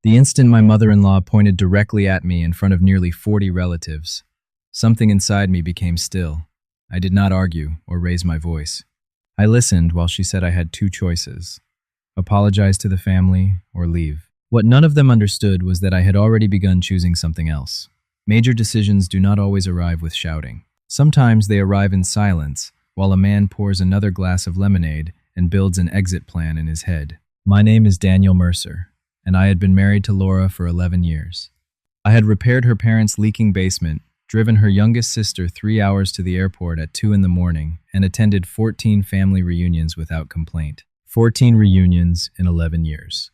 The instant my mother-in-law pointed directly at me in front of nearly 40 relatives, something inside me became still. I did not argue or raise my voice. I listened while she said I had two choices: apologize to the family or leave. What none of them understood was that I had already begun choosing something else. Major decisions do not always arrive with shouting. Sometimes they arrive in silence, while a man pours another glass of lemonade and builds an exit plan in his head. My name is Daniel Mercer, and I had been married to Laura for 11 years. I had repaired her parents' leaking basement, driven her youngest sister 3 hours to the airport at 2 in the morning, and attended 14 family reunions without complaint. 14 reunions in 11 years.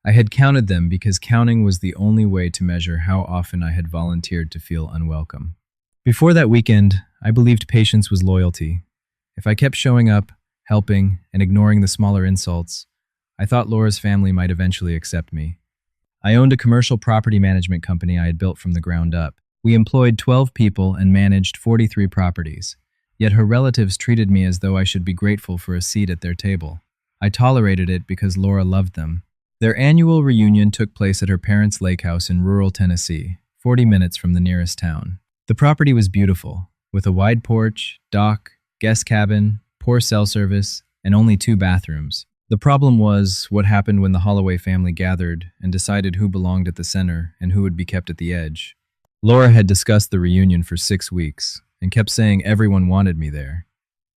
I had counted them because counting was the only way to measure how often I had volunteered to feel unwelcome. Before that weekend, I believed patience was loyalty. If I kept showing up, helping, and ignoring the smaller insults, I thought Laura's family might eventually accept me. I owned a commercial property management company I had built from the ground up. We employed 12 people and managed 43 properties, yet her relatives treated me as though I should be grateful for a seat at their table. I tolerated it because Laura loved them. Their annual reunion took place at her parents' lake house in rural Tennessee, 40 minutes from the nearest town. The property was beautiful, with a wide porch, dock, guest cabin, poor cell service, and only 2 bathrooms. The problem was what happened when the Holloway family gathered and decided who belonged at the center and who would be kept at the edge. Laura had discussed the reunion for 6 weeks and kept saying everyone wanted me there.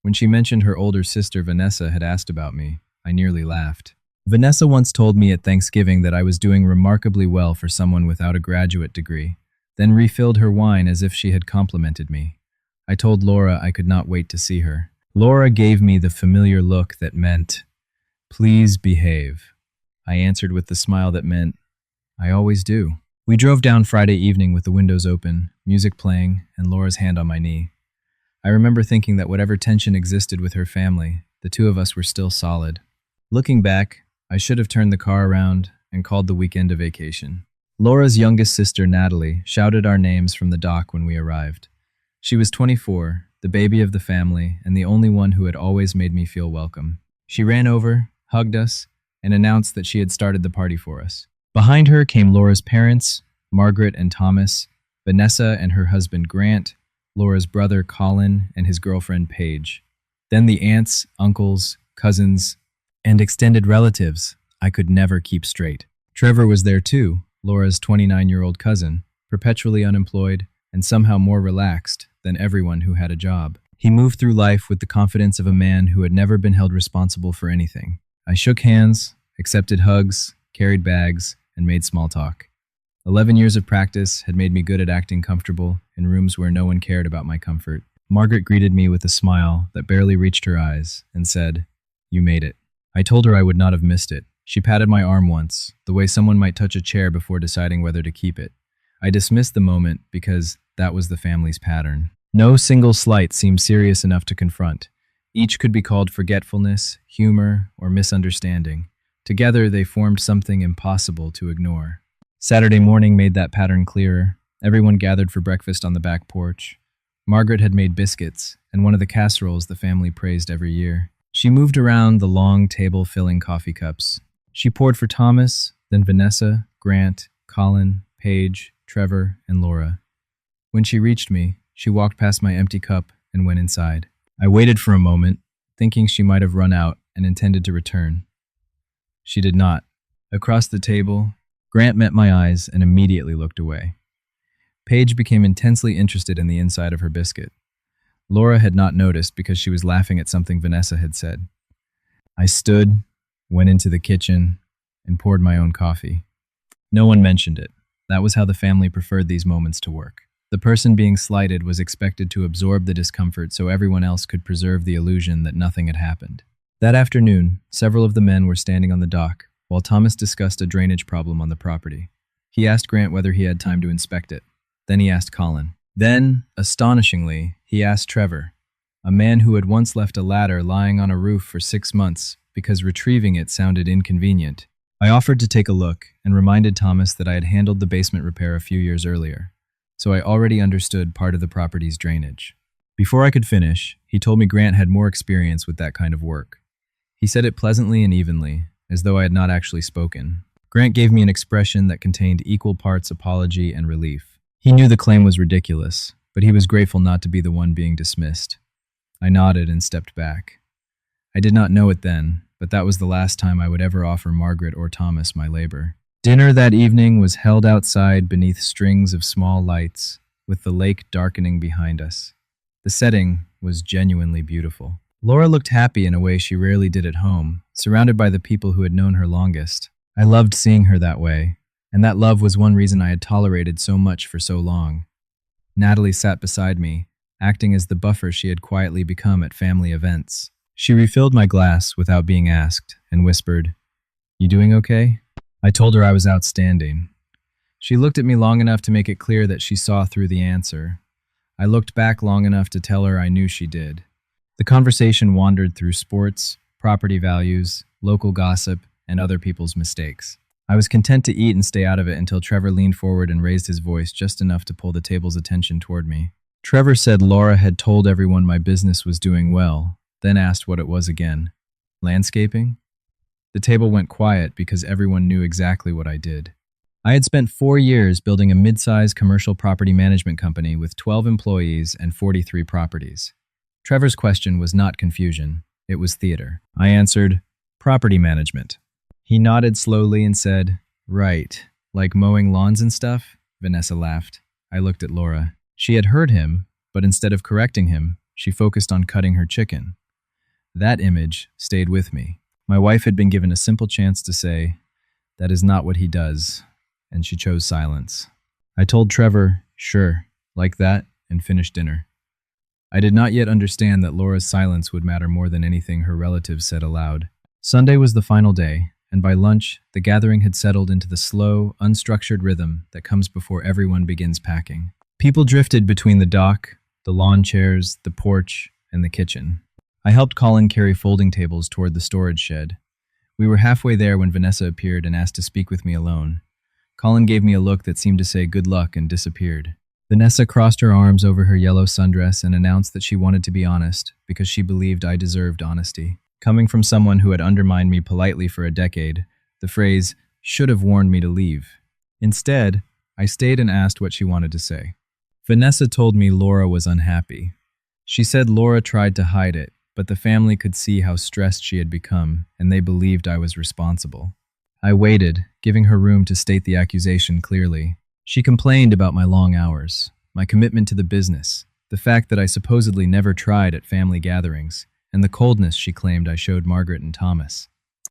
When she mentioned her older sister Vanessa had asked about me, I nearly laughed. Vanessa once told me at Thanksgiving that I was doing remarkably well for someone without a graduate degree, then refilled her wine as if she had complimented me. I told Laura I could not wait to see her. Laura gave me the familiar look that meant, "Please behave." I answered with the smile that meant, "I always do." We drove down Friday evening with the windows open, music playing, and Laura's hand on my knee. I remember thinking that whatever tension existed with her family, the two of us were still solid. Looking back, I should have turned the car around and called the weekend a vacation. Laura's youngest sister, Natalie, shouted our names from the dock when we arrived. She was 24, the baby of the family, and the only one who had always made me feel welcome. She ran over, hugged us, and announced that she had started the party for us. Behind her came Laura's parents, Margaret and Thomas, Vanessa and her husband Grant, Laura's brother Colin and his girlfriend Paige. Then the aunts, uncles, cousins, and extended relatives I could never keep straight. Trevor was there too, Laura's 29-year-old cousin, perpetually unemployed and somehow more relaxed than everyone who had a job. He moved through life with the confidence of a man who had never been held responsible for anything. I shook hands, accepted hugs, carried bags, and made small talk. 11 years of practice had made me good at acting comfortable in rooms where no one cared about my comfort. Margaret greeted me with a smile that barely reached her eyes and said, "You made it." I told her I would not have missed it. She patted my arm once, the way someone might touch a chair before deciding whether to keep it. I dismissed the moment because that was the family's pattern. No single slight seemed serious enough to confront. Each could be called forgetfulness, humor, or misunderstanding. Together, they formed something impossible to ignore. Saturday morning made that pattern clearer. Everyone gathered for breakfast on the back porch. Margaret had made biscuits, and one of the casseroles the family praised every year. She moved around the long table filling coffee cups. She poured for Thomas, then Vanessa, Grant, Colin, Paige, Trevor, and Laura. When she reached me, she walked past my empty cup and went inside. I waited for a moment, thinking she might have run out and intended to return. She did not. Across the table, Grant met my eyes and immediately looked away. Paige became intensely interested in the inside of her biscuit. Laura had not noticed because she was laughing at something Vanessa had said. I stood, went into the kitchen, and poured my own coffee. No one mentioned it. That was how the family preferred these moments to work. The person being slighted was expected to absorb the discomfort so everyone else could preserve the illusion that nothing had happened. That afternoon, several of the men were standing on the dock, while Thomas discussed a drainage problem on the property. He asked Grant whether he had time to inspect it. Then he asked Colin. Then, astonishingly, he asked Trevor, a man who had once left a ladder lying on a roof for 6 months because retrieving it sounded inconvenient. I offered to take a look and reminded Thomas that I had handled the basement repair a few years earlier, so I already understood part of the property's drainage. Before I could finish, he told me Grant had more experience with that kind of work. He said it pleasantly and evenly, as though I had not actually spoken. Grant gave me an expression that contained equal parts apology and relief. He knew the claim was ridiculous, but he was grateful not to be the one being dismissed. I nodded and stepped back. I did not know it then, but that was the last time I would ever offer Margaret or Thomas my labor. Dinner that evening was held outside beneath strings of small lights, with the lake darkening behind us. The setting was genuinely beautiful. Laura looked happy in a way she rarely did at home, surrounded by the people who had known her longest. I loved seeing her that way, and that love was one reason I had tolerated so much for so long. Natalie sat beside me, acting as the buffer she had quietly become at family events. She refilled my glass without being asked and whispered, "You doing okay?" I told her I was outstanding. She looked at me long enough to make it clear that she saw through the answer. I looked back long enough to tell her I knew she did. The conversation wandered through sports, property values, local gossip, and other people's mistakes. I was content to eat and stay out of it until Trevor leaned forward and raised his voice just enough to pull the table's attention toward me. Trevor said Laura had told everyone my business was doing well, then asked what it was again. Landscaping? The table went quiet because everyone knew exactly what I did. I had spent 4 years building a mid-sized commercial property management company with 12 employees and 43 properties. Trevor's question was not confusion, it was theater. I answered, "Property management." He nodded slowly and said, "Right, like mowing lawns and stuff?" Vanessa laughed. I looked at Laura. She had heard him, but instead of correcting him, she focused on cutting her chicken. That image stayed with me. My wife had been given a simple chance to say, "That is not what he does," and she chose silence. I told Trevor, "Sure," like that, and finished dinner. I did not yet understand that Laura's silence would matter more than anything her relatives said aloud. Sunday was the final day, and by lunch, the gathering had settled into the slow, unstructured rhythm that comes before everyone begins packing. People drifted between the dock, the lawn chairs, the porch, and the kitchen. I helped Colin carry folding tables toward the storage shed. We were halfway there when Vanessa appeared and asked to speak with me alone. Colin gave me a look that seemed to say good luck and disappeared. Vanessa crossed her arms over her yellow sundress and announced that she wanted to be honest because she believed I deserved honesty. Coming from someone who had undermined me politely for a decade, the phrase should have warned me to leave. Instead, I stayed and asked what she wanted to say. Vanessa told me Laura was unhappy. She said Laura tried to hide it, but the family could see how stressed she had become, and they believed I was responsible. I waited, giving her room to state the accusation clearly. She complained about my long hours, my commitment to the business, the fact that I supposedly never tried at family gatherings, and the coldness she claimed I showed Margaret and Thomas.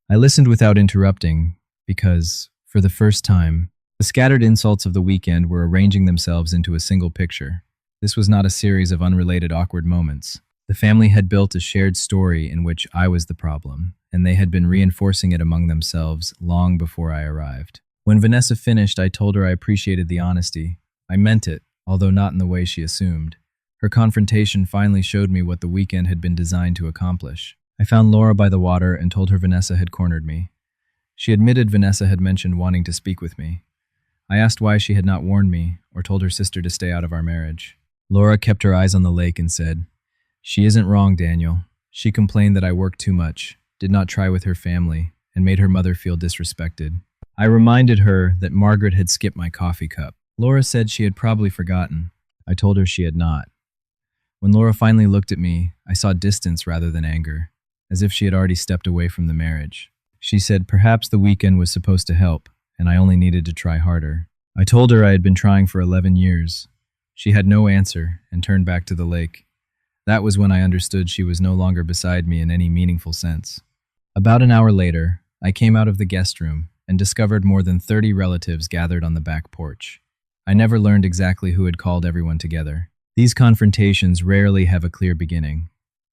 I listened without interrupting because, for the first time, the scattered insults of the weekend were arranging themselves into a single picture. This was not a series of unrelated awkward moments. The family had built a shared story in which I was the problem, and they had been reinforcing it among themselves long before I arrived. When Vanessa finished, I told her I appreciated the honesty. I meant it, although not in the way she assumed. Her confrontation finally showed me what the weekend had been designed to accomplish. I found Laura by the water and told her Vanessa had cornered me. She admitted Vanessa had mentioned wanting to speak with me. I asked why she had not warned me or told her sister to stay out of our marriage. Laura kept her eyes on the lake and said, "She isn't wrong, Daniel. She complained that I worked too much, did not try with her family, and made her mother feel disrespected." I reminded her that Margaret had skipped my coffee cup. Laura said she had probably forgotten. I told her she had not. When Laura finally looked at me, I saw distance rather than anger, as if she had already stepped away from the marriage. She said perhaps the weekend was supposed to help, and I only needed to try harder. I told her I had been trying for 11 years. She had no answer and turned back to the lake. That was when I understood she was no longer beside me in any meaningful sense. About an hour later, I came out of the guest room and discovered more than 30 relatives gathered on the back porch. I never learned exactly who had called everyone together. These confrontations rarely have a clear beginning.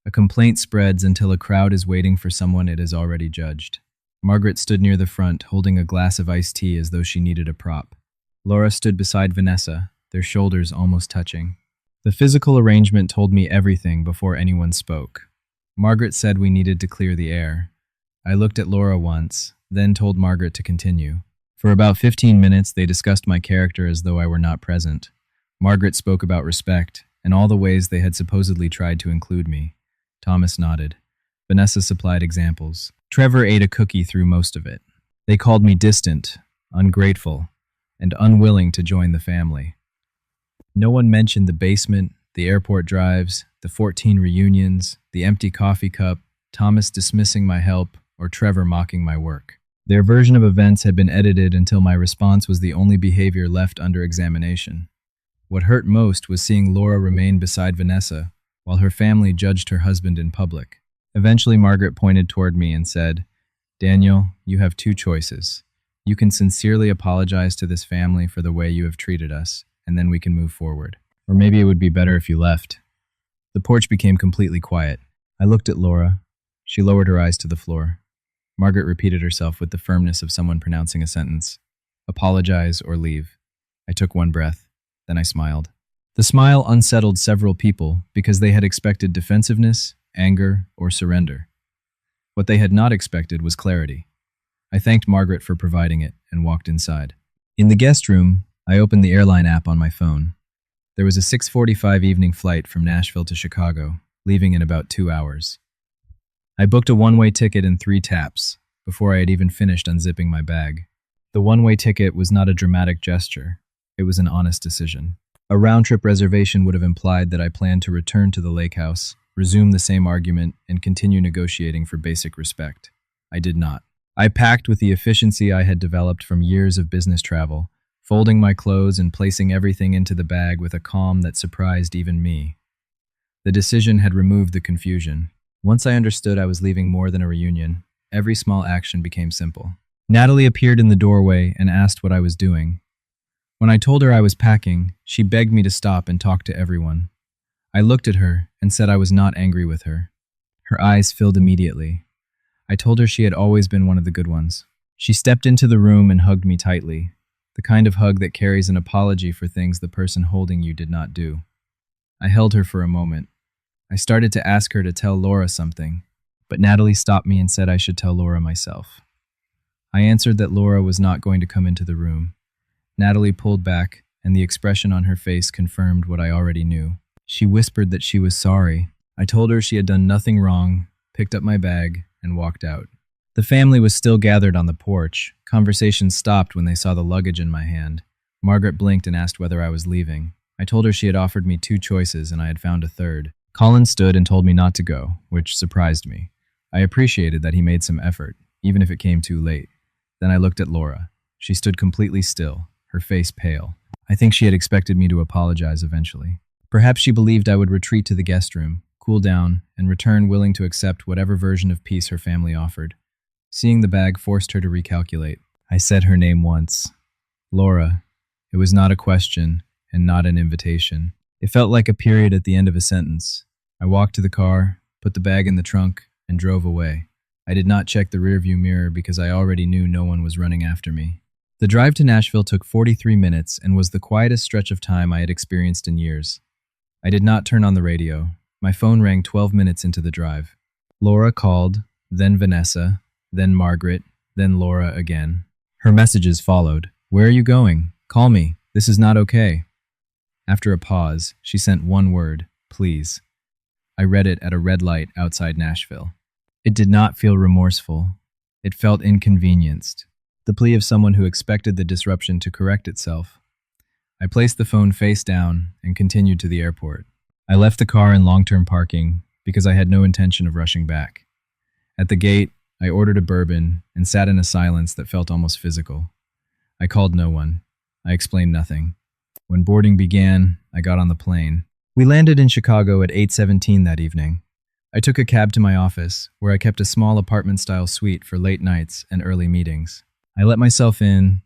A complaint spreads until a crowd is waiting for someone it has already judged. Margaret stood near the front, holding a glass of iced tea as though she needed a prop. Laura stood beside Vanessa, their shoulders almost touching. The physical arrangement told me everything before anyone spoke. Margaret said we needed to clear the air. I looked at Laura once, then told Margaret to continue. For about 15 minutes, they discussed my character as though I were not present. Margaret spoke about respect and all the ways they had supposedly tried to include me. Thomas nodded. Vanessa supplied examples. Trevor ate a cookie through most of it. They called me distant, ungrateful, and unwilling to join the family. No one mentioned the basement, the airport drives, the 14 reunions, the empty coffee cup, Thomas dismissing my help, or Trevor mocking my work. Their version of events had been edited until my response was the only behavior left under examination. What hurt most was seeing Laura remain beside Vanessa, while her family judged her husband in public. Eventually, Margaret pointed toward me and said, "Daniel, you have two choices. You can sincerely apologize to this family for the way you have treated us, and then we can move forward. Or maybe it would be better if you left." The porch became completely quiet. I looked at Laura. She lowered her eyes to the floor. Margaret repeated herself with the firmness of someone pronouncing a sentence. "Apologize or leave." I took one breath. Then I smiled. The smile unsettled several people because they had expected defensiveness, anger, or surrender. What they had not expected was clarity. I thanked Margaret for providing it and walked inside. In the guest room, I opened the airline app on my phone. There was a 6:45 evening flight from Nashville to Chicago, leaving in about 2 hours. I booked a one-way ticket in 3 taps before I had even finished unzipping my bag. The one-way ticket was not a dramatic gesture. It was an honest decision. A round-trip reservation would have implied that I planned to return to the lake house, resume the same argument, and continue negotiating for basic respect. I did not. I packed with the efficiency I had developed from years of business travel, folding my clothes and placing everything into the bag with a calm that surprised even me. The decision had removed the confusion. Once I understood I was leaving more than a reunion, every small action became simple. Natalie appeared in the doorway and asked what I was doing. When I told her I was packing, she begged me to stop and talk to everyone. I looked at her and said I was not angry with her. Her eyes filled immediately. I told her she had always been one of the good ones. She stepped into the room and hugged me tightly, the kind of hug that carries an apology for things the person holding you did not do. I held her for a moment. I started to ask her to tell Laura something, but Natalie stopped me and said I should tell Laura myself. I answered that Laura was not going to come into the room. Natalie pulled back, and the expression on her face confirmed what I already knew. She whispered that she was sorry. I told her she had done nothing wrong, picked up my bag, and walked out. The family was still gathered on the porch. Conversation stopped when they saw the luggage in my hand. Margaret blinked and asked whether I was leaving. I told her she had offered me 2 choices and I had found a third. Colin stood and told me not to go, which surprised me. I appreciated that he made some effort, even if it came too late. Then I looked at Laura. She stood completely still, her face pale. I think she had expected me to apologize eventually. Perhaps she believed I would retreat to the guest room, cool down, and return willing to accept whatever version of peace her family offered. Seeing the bag forced her to recalculate. I said her name once. Laura. It was not a question and not an invitation. It felt like a period at the end of a sentence. I walked to the car, put the bag in the trunk, and drove away. I did not check the rearview mirror because I already knew no one was running after me. The drive to Nashville took 43 minutes and was the quietest stretch of time I had experienced in years. I did not turn on the radio. My phone rang 12 minutes into the drive. Laura called, then Vanessa, then Margaret, then Laura again. Her messages followed. "Where are you going? Call me. This is not okay." After a pause, she sent one word, "Please." I read it at a red light outside Nashville. It did not feel remorseful. It felt inconvenienced. The plea of someone who expected the disruption to correct itself. I placed the phone face down and continued to the airport. I left the car in long-term parking because I had no intention of rushing back. At the gate, I ordered a bourbon and sat in a silence that felt almost physical. I called no one. I explained nothing. When boarding began, I got on the plane. We landed in Chicago at 8:17 that evening. I took a cab to my office, where I kept a small apartment-style suite for late nights and early meetings. I let myself in,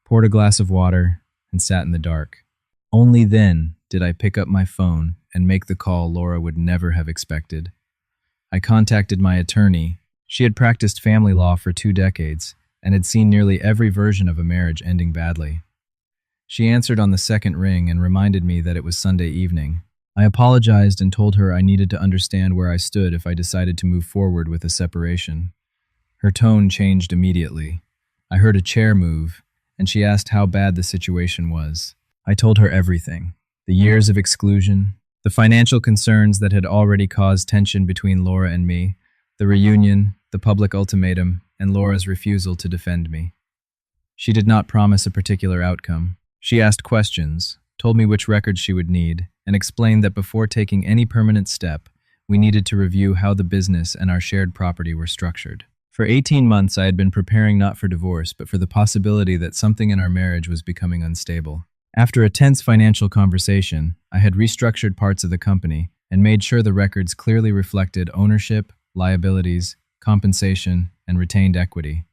poured a glass of water, and sat in the dark. Only then did I pick up my phone and make the call Laura would never have expected. I contacted my attorney. She had practiced family law for 2 decades and had seen nearly every version of a marriage ending badly. She answered on the second ring and reminded me that it was Sunday evening. I apologized and told her I needed to understand where I stood if I decided to move forward with a separation. Her tone changed immediately. I heard a chair move, and she asked how bad the situation was. I told her everything. The years of exclusion, the financial concerns that had already caused tension between Laura and me, the reunion, the public ultimatum, and Laura's refusal to defend me. She did not promise a particular outcome. She asked questions, told me which records she would need, and explained that before taking any permanent step, we needed to review how the business and our shared property were structured. For 18 months, I had been preparing not for divorce, but for the possibility that something in our marriage was becoming unstable. After a tense financial conversation, I had restructured parts of the company and made sure the records clearly reflected ownership, liabilities, compensation, and retained equity.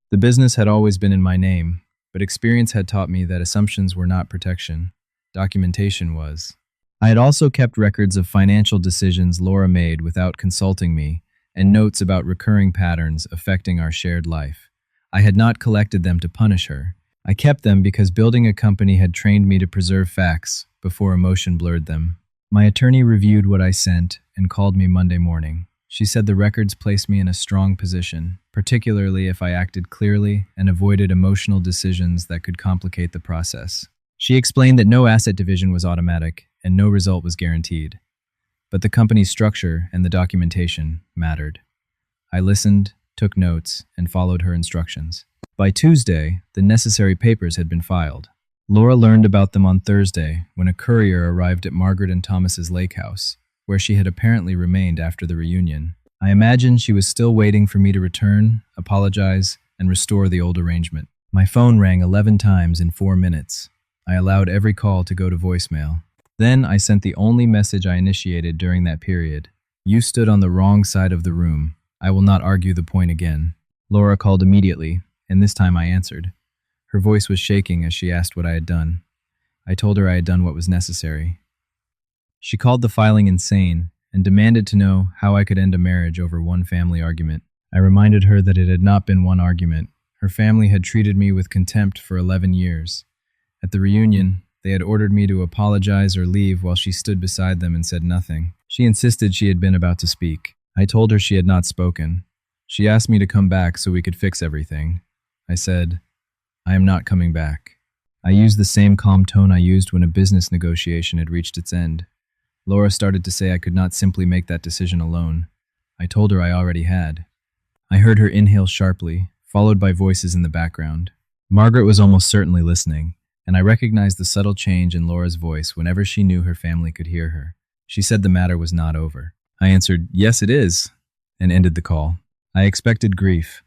The business had always been in my name, but experience had taught me that assumptions were not protection. Documentation was. I had also kept records of financial decisions Laura made without consulting me, and notes about recurring patterns affecting our shared life. I had not collected them to punish her. I kept them because building a company had trained me to preserve facts before emotion blurred them. My attorney reviewed what I sent and called me Monday morning. She said the records placed me in a strong position, particularly if I acted clearly and avoided emotional decisions that could complicate the process. She explained that no asset division was automatic and no result was guaranteed. But the company's structure and the documentation mattered. I listened, took notes, and followed her instructions. By Tuesday, the necessary papers had been filed. Laura learned about them on Thursday when a courier arrived at Margaret and Thomas's lake house, where she had apparently remained after the reunion. I imagined she was still waiting for me to return, apologize, and restore the old arrangement. My phone rang 11 times in 4 minutes. I allowed every call to go to voicemail. Then I sent the only message I initiated during that period. You stood on the wrong side of the room. I will not argue the point again. Laura called immediately, and this time I answered. Her voice was shaking as she asked what I had done. I told her I had done what was necessary. She called the filing insane and demanded to know how I could end a marriage over one family argument. I reminded her that it had not been one argument. Her family had treated me with contempt for 11 years. At the reunion, they had ordered me to apologize or leave while she stood beside them and said nothing. She insisted she had been about to speak. I told her she had not spoken. She asked me to come back so we could fix everything. I said, I am not coming back. I used the same calm tone I used when a business negotiation had reached its end. Laura started to say I could not simply make that decision alone. I told her I already had. I heard her inhale sharply, followed by voices in the background. Margaret was almost certainly listening, and I recognized the subtle change in Laura's voice whenever she knew her family could hear her. She said the matter was not over. I answered, yes, it is, and ended the call. I expected grief.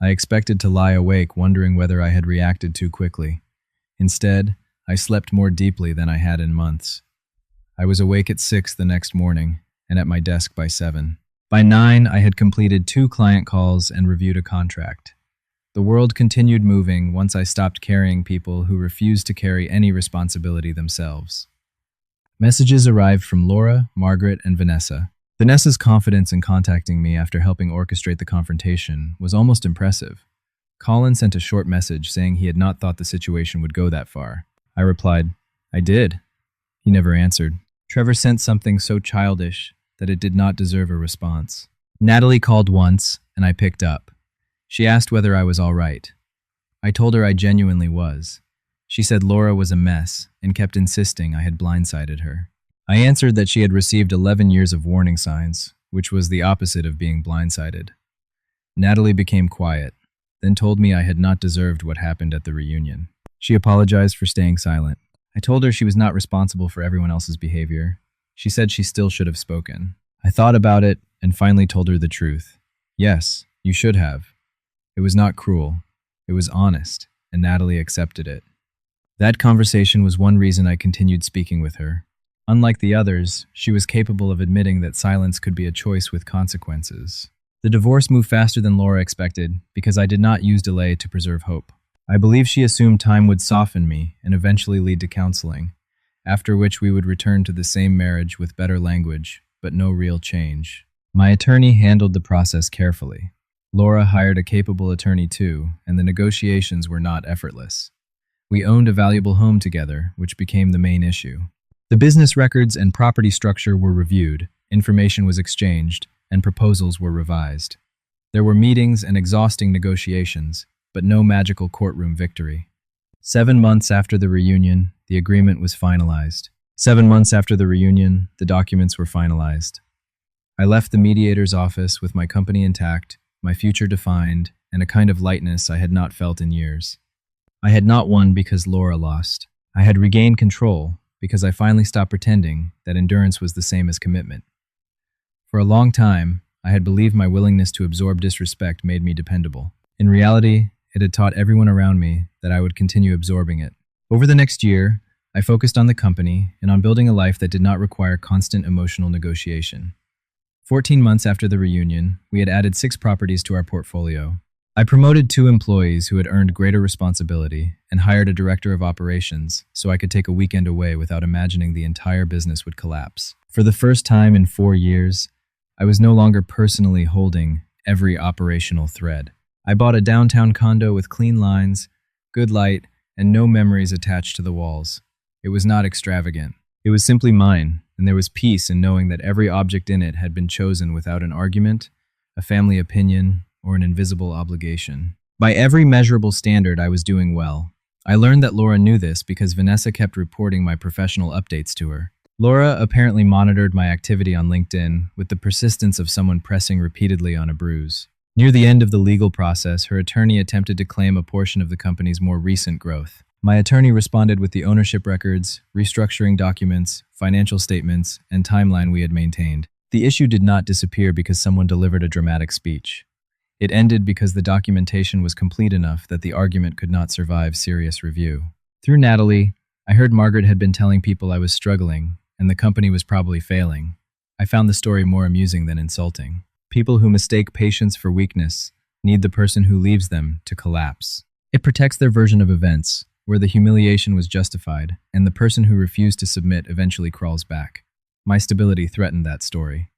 I expected to lie awake wondering whether I had reacted too quickly. Instead, I slept more deeply than I had in months. I was awake at 6 the next morning and at my desk by 7. By 9, I had completed 2 client calls and reviewed a contract. The world continued moving once I stopped carrying people who refused to carry any responsibility themselves. Messages arrived from Laura, Margaret, and Vanessa. Vanessa's confidence in contacting me after helping orchestrate the confrontation was almost impressive. Colin sent a short message saying he had not thought the situation would go that far. I replied, I did. He never answered. Trevor sent something so childish that it did not deserve a response. Natalie called once, and I picked up. She asked whether I was all right. I told her I genuinely was. She said Laura was a mess and kept insisting I had blindsided her. I answered that she had received 11 years of warning signs, which was the opposite of being blindsided. Natalie became quiet, then told me I had not deserved what happened at the reunion. She apologized for staying silent. I told her she was not responsible for everyone else's behavior. She said she still should have spoken. I thought about it and finally told her the truth. Yes, you should have. It was not cruel. It was honest, and Natalie accepted it. That conversation was one reason I continued speaking with her. Unlike the others, she was capable of admitting that silence could be a choice with consequences. The divorce moved faster than Laura expected because I did not use delay to preserve hope. I believe she assumed time would soften me and eventually lead to counseling, after which we would return to the same marriage with better language, but no real change. My attorney handled the process carefully. Laura hired a capable attorney too, and the negotiations were not effortless. We owned a valuable home together, which became the main issue. The business records and property structure were reviewed, information was exchanged, and proposals were revised. There were meetings and exhausting negotiations, but no magical courtroom victory. 7 months after the reunion, the agreement was finalized. 7 months after the reunion, the documents were finalized. I left the mediator's office with my company intact my future defined, and a kind of lightness I had not felt in years. I had not won because Laura lost. I had regained control because I finally stopped pretending that endurance was the same as commitment. For a long time, I had believed my willingness to absorb disrespect made me dependable. In reality, it had taught everyone around me that I would continue absorbing it. Over the next year, I focused on the company and on building a life that did not require constant emotional negotiation. 14 months after the reunion, we had added 6 properties to our portfolio. I promoted 2 employees who had earned greater responsibility and hired a director of operations so I could take a weekend away without imagining the entire business would collapse. For the first time in 4 years, I was no longer personally holding every operational thread. I bought a downtown condo with clean lines, good light, and no memories attached to the walls. It was not extravagant. It was simply mine, and there was peace in knowing that every object in it had been chosen without an argument, a family opinion, or an invisible obligation. By every measurable standard, I was doing well. I learned that Laura knew this because Vanessa kept reporting my professional updates to her. Laura apparently monitored my activity on LinkedIn with the persistence of someone pressing repeatedly on a bruise. Near the end of the legal process, her attorney attempted to claim a portion of the company's more recent growth. My attorney responded with the ownership records, restructuring documents, financial statements, and timeline we had maintained. The issue did not disappear because someone delivered a dramatic speech. It ended because the documentation was complete enough that the argument could not survive serious review. Through Natalie, I heard Margaret had been telling people I was struggling, and the company was probably failing. I found the story more amusing than insulting. People who mistake patience for weakness need the person who leaves them to collapse. It protects their version of events, where the humiliation was justified, and the person who refused to submit eventually crawls back. My stability threatened that story.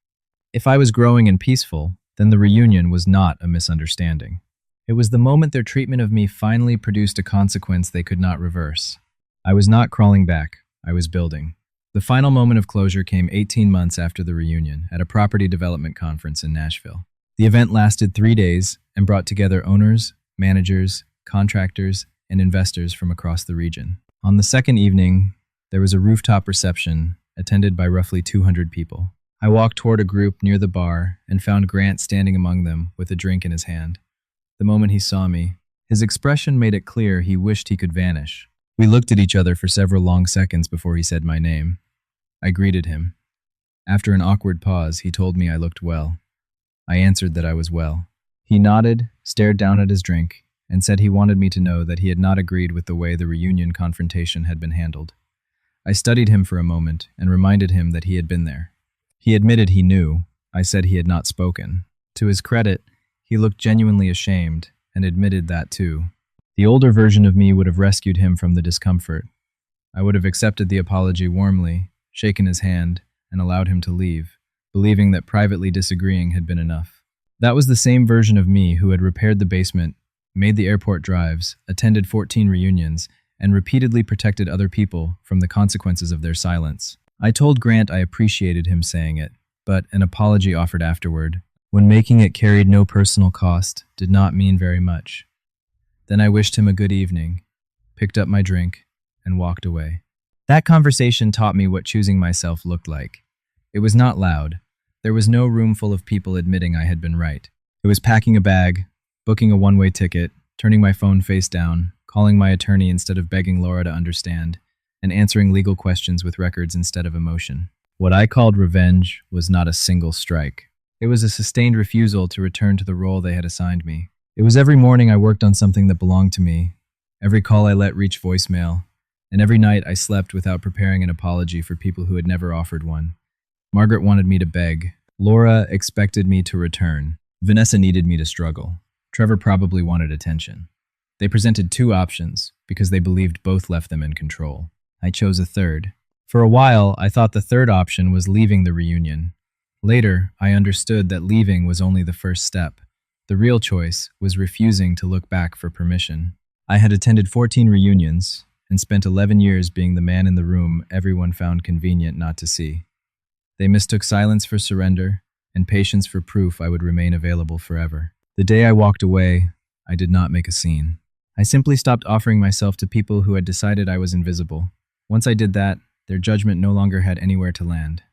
If I was growing and peaceful, then the reunion was not a misunderstanding. It was the moment their treatment of me finally produced a consequence they could not reverse. I was not crawling back, I was building. The final moment of closure came 18 months after the reunion at a property development conference in Nashville. The event lasted 3 days and brought together owners, managers, contractors, and investors from across the region. On the second evening, there was a rooftop reception attended by roughly 200 people. I walked toward a group near the bar and found Grant standing among them with a drink in his hand. The moment he saw me, his expression made it clear he wished he could vanish. We looked at each other for several long seconds before he said my name. I greeted him. After an awkward pause, he told me I looked well. I answered that I was well. He nodded, stared down at his drink, and said he wanted me to know that he had not agreed with the way the reunion confrontation had been handled. I studied him for a moment and reminded him that he had been there. He admitted he knew. I said he had not spoken. To his credit, he looked genuinely ashamed and admitted that too. The older version of me would have rescued him from the discomfort. I would have accepted the apology warmly, shaken his hand, and allowed him to leave, believing that privately disagreeing had been enough. That was the same version of me who had repaired the basement, made the airport drives, attended 14 reunions, and repeatedly protected other people from the consequences of their silence. I told Grant I appreciated him saying it, but an apology offered afterward, when making it carried no personal cost, did not mean very much. Then I wished him a good evening, picked up my drink, and walked away. That conversation taught me what choosing myself looked like. It was not loud. There was no room full of people admitting I had been right. It was packing a bag, booking a one-way ticket, turning my phone face down, calling my attorney instead of begging Laura to understand, and answering legal questions with records instead of emotion. What I called revenge was not a single strike. It was a sustained refusal to return to the role they had assigned me. It was every morning I worked on something that belonged to me, every call I let reach voicemail, and every night I slept without preparing an apology for people who had never offered one. Margaret wanted me to beg. Laura expected me to return. Vanessa needed me to struggle. Trevor probably wanted attention. They presented 2 options because they believed both left them in control. I chose a third. For a while, I thought the third option was leaving the reunion. Later, I understood that leaving was only the first step. The real choice was refusing to look back for permission. I had attended 14 reunions and spent 11 years being the man in the room everyone found convenient not to see. They mistook silence for surrender and patience for proof I would remain available forever. The day I walked away, I did not make a scene. I simply stopped offering myself to people who had decided I was invisible. Once I did that, their judgment no longer had anywhere to land.